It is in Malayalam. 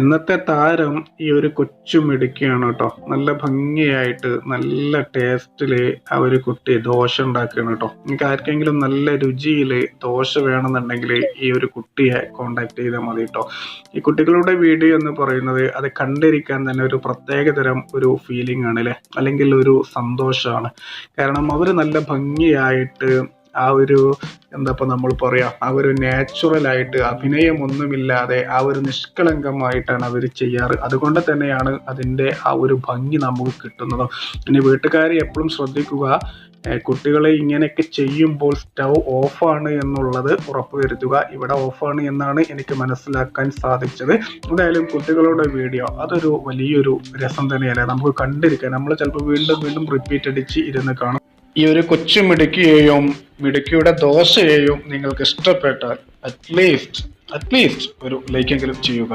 ഇന്നത്തെ താരം ഈ ഒരു കൊച്ചു മിടുക്കിയാണ് കേട്ടോ. നല്ല ഭംഗിയായിട്ട് നല്ല ടേസ്റ്റില് ആ ഒരു കുട്ടി ദോശ ഉണ്ടാക്കുകയാണ് കേട്ടോ. നിങ്ങൾക്ക് ആർക്കെങ്കിലും നല്ല രുചിയില് ദോശ വേണമെന്നുണ്ടെങ്കിൽ ഈ ഒരു കുട്ടിയെ കോണ്ടാക്ട് ചെയ്താൽ മതി കേട്ടോ. ഈ കുട്ടികളുടെ വീഡിയോ എന്ന് പറയുന്നത് അത് കണ്ടിരിക്കാൻ തന്നെ ഒരു പ്രത്യേകതരം ഒരു ഫീലിംഗ് ആണ് അല്ലെ, അല്ലെങ്കിൽ ഒരു സന്തോഷമാണ്. കാരണം അവർ നല്ല ഭംഗിയായിട്ട് ആ ഒരു നമ്മൾ പറയാ ആ ഒരു നാച്ചുറൽ ആയിട്ട് അഭിനയമൊന്നുമില്ലാതെ ആ ഒരു നിഷ്കളങ്കമായിട്ടാണ് അവർ ചെയ്യാറ്. അതുകൊണ്ട് തന്നെയാണ് അതിൻ്റെ ആ ഒരു ഭംഗി നമുക്ക് കിട്ടുന്നത്. ഇനി വീട്ടുകാരെ എപ്പോഴും ശ്രദ്ധിക്കുക, കുട്ടികളെ ഇങ്ങനെയൊക്കെ ചെയ്യുമ്പോൾ സ്റ്റൗ ഓഫാണ് എന്നുള്ളത് ഉറപ്പുവരുത്തുക. ഇവിടെ ഓഫാണ് എന്നാണ് എനിക്ക് മനസ്സിലാക്കാൻ സാധിച്ചത്. എന്തായാലും കുട്ടികളുടെ വീഡിയോ അതൊരു വലിയൊരു രസം തന്നെയല്ലേ, നമുക്ക് കണ്ടിരിക്കാൻ നമ്മൾ ചിലപ്പോൾ വീണ്ടും വീണ്ടും റിപ്പീറ്റ് അടിച്ച് ഇരുന്ന് കാണും. ഈ ഒരു കൊച്ചു മിടുക്കിയെയും മിടുക്കിയുടെ ദോശയെയും നിങ്ങൾക്ക് ഇഷ്ടപ്പെട്ടാൽ അറ്റ്ലീസ്റ്റ് ഒരു ലൈക്കെങ്കിലും ചെയ്യുക.